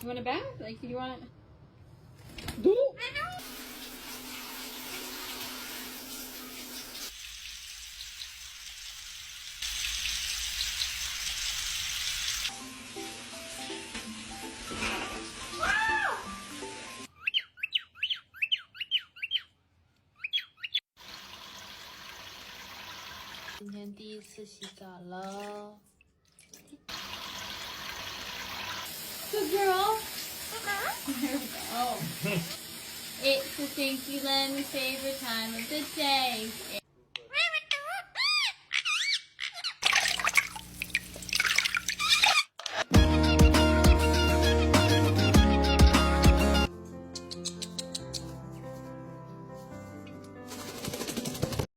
You want a bath? Like, do you want it? Do. Good girl. There we go. It's the Stinky Len's favorite time of the day.